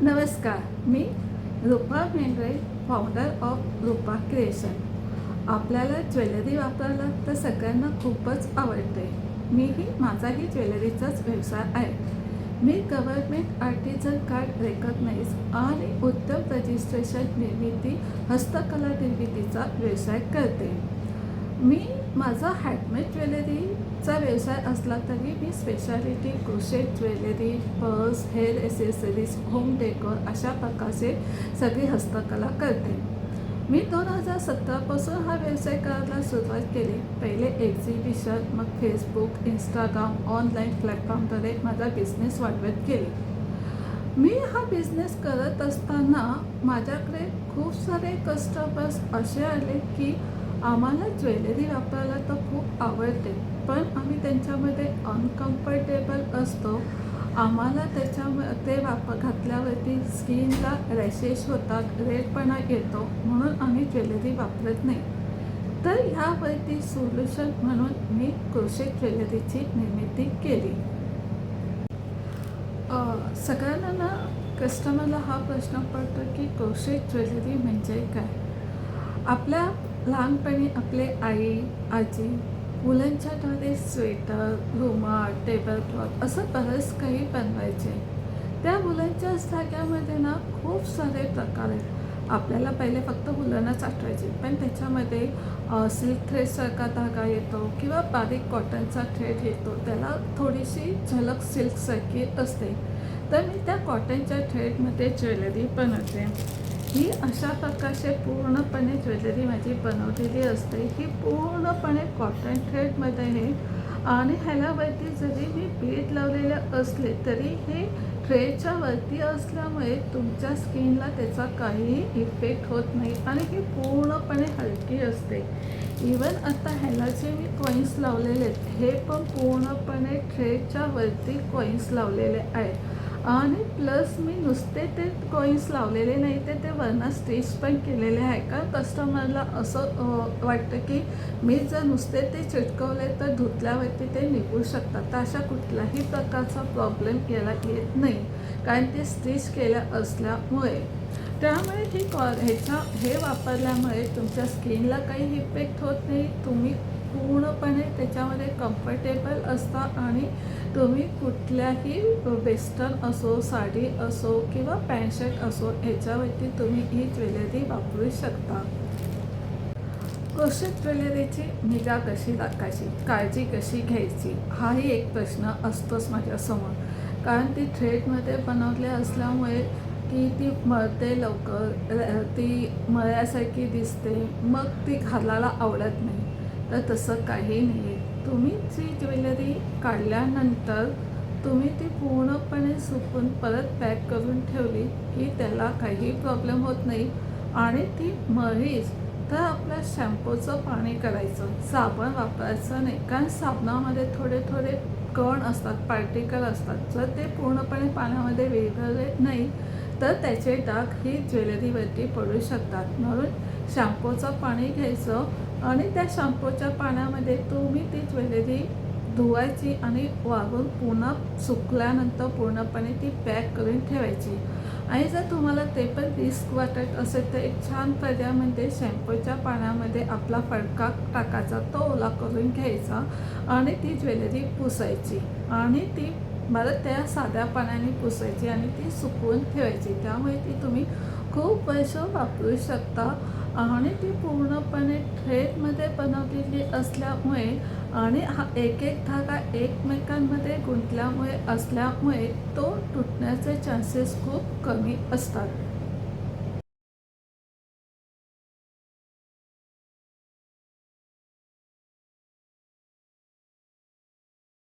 नमस्कार, मी रूपा मेंढरे, founder of Rupa creation. आपल्याला jewellery वापरायला तर सगळ्यांना खूपच आवडते. माझाही ज्वेलरीचाच व्यवसाय आहे. मी गव्हर्नमेंट आर्टिझन कार्ड रेकॉग्नाइज आणि उत्तम रजिस्ट्रेशन निर्मिती हस्तकला निर्मितीचा व्यवसाय करते. माझा हँडमेड ज्वेलरीचा व्यवसाय असला तरी मी speciality crochet jewellery, purse, hair accessories, home decor अशा प्रकारचे सगळी हस्तकला करते. मी 2017पासून हा व्यवसाय करायला सुरुवात केली. पहिले एक्झिबिशन, मग फेसबुक, इंस्टाग्राम, ऑनलाईन प्लॅटफॉर्मद्वारे माझा बिझनेस वाढवत गेले. मी हा बिझनेस करत असताना माझ्याकडे खूप सारे कस्टमर्स असे आले की आम्हाला ज्वेलरी वापरायला तर खूप आवडते, पण आम्ही त्यांच्यामध्ये अनकम्फर्टेबल असतो. आम्हाला ते घातल्यावरती स्किनला रॅशेस होतात, रेडपणा येतो, म्हणून आम्ही ज्वेलरी वापरत नाही. तर ह्यावरती सोल्युशन म्हणून मी क्रोशेट ज्वेलरीची निर्मिती केली. सगळ्यांना कस्टमरला हा प्रश्न पडतो की क्रोशेट ज्वेलरी म्हणजे काय. आपल्या लहानपणी आपले आई आजी वुलनच्याद्वारे स्वेटर, रुमाल, टेबलक्लॉथ असं बरंच काही बनवायचे. त्या वुलनच्या धाग्यामध्ये ना खूप सारे प्रकार आहेत. आपल्याला पहिले फक्त वुलनच आठवायचे, पण त्याच्यामध्ये सिल्क थ्रेडसारखा धागा येतो किंवा बारीक कॉटनचा थ्रेड येतो. त्याला थोडीशी झलक सिल्कसारखी असते. तर मी त्या कॉटनच्या थ्रेडमध्ये ज्वेलरी बनवते. ही अशा प्रकारचे पूर्णपणे ज्वेलरी माझी बनवलेली असते. ही पूर्णपणे कॉटन थ्रेडमध्ये आहे आणि ह्यालावरती जरी मी बीड लावलेले असले तरी हे थ्रेडच्या वरती असल्यामुळे तुमच्या स्किनला त्याचा काहीही इफेक्ट होत नाही आणि ही पूर्णपणे हलकी असते. इवन आता ह्याला जे मी कॉईन्स लावलेले आहेत हे पण पूर्णपणे थ्रेडच्या वरती कॉईन्स लावलेले आहेत. आणि प्लस मी नुसते ते कॉईन्स लावलेले नाही, ते वरनं स्टिच पण केलेले आहे. का कस्टमरला असं वाटतं की मी जर नुसते ते चिटकवले तर धुतल्यावरती ते निघू शकतात. तर अशा कुठल्याही प्रकारचा प्रॉब्लेम याला येत नाही, कारण ते स्टिच केल्या असल्यामुळे. त्यामुळे हे वापरल्यामुळे तुमच्या स्किनला काही इफेक्ट होत नाही. तुम्ही पूर्णपणे त्याच्यामध्ये कम्फर्टेबल असता आणि तुम्ही कुठल्याही वेस्टर्न असो, साडी असो किंवा पॅन्ट शर्ट असो ह्याच्यावरती तुम्ही ही ज्वेलरी वापरू शकता. क्रोशेट ज्वेलरीची निगा कशी राखायची, काळजी कशी घ्यायची, हाही एक प्रश्न असतोच माझ्यासमोर. कारण ती थ्रेडमध्ये बनवले असल्यामुळे की ती मळते लवकर, ती मळ्यासारखी दिसते, मग ती घालायला आवडत नाही. तर तसं काही नाही आहे. तुम्ही जी ज्वेलरी काढल्यानंतर तुम्ही ती पूर्णपणे सुकून परत पॅक करून ठेवली की त्याला काही प्रॉब्लेम होत नाही. आणि ती मळलीच तर आपल्या शॅम्पूचं पाणी करायचं, साबण वापरायचं नाही. कारण साबणामध्ये थोडे थोडे कण असतात, पार्टिकल असतात. जर ते पूर्णपणे पाण्यामध्ये विरघळले नाही तर त्याचे डाग ही ज्वेलरीवरती पडू शकतात. म्हणून शॅम्पूचं पाणी घ्यायचं आणि त्या शॅम्पूच्या पाण्यामध्ये तुम्ही ती ज्वेलरी धुवायची आणि वाळवून पुन्हा सुकल्यानंतर पूर्णपणे ती पॅक करून ठेवायची. आणि जर तुम्हाला ते पण रिस्क वाटत असेल तर एक छान पर्याय म्हणजे शॅम्पूच्या पाण्यामध्ये आपला फडका टाकायचा, तो ओला करून घ्यायचा आणि ती ज्वेलरी पुसायची आणि ती मला त्या साध्या पाण्याने पुसायची आणि ती सुकवून ठेवायची. त्यामुळे ती तुम्ही खूप वर्ष वापरू शकता. आणि ती पूर्णपणे थ्रेडमध्ये बनवलेली असल्यामुळे आणि हा एक धागा एकमेकांमध्ये गुंतल्यामुळे तो तुटण्याचे चान्सेस खूप कमी असतात.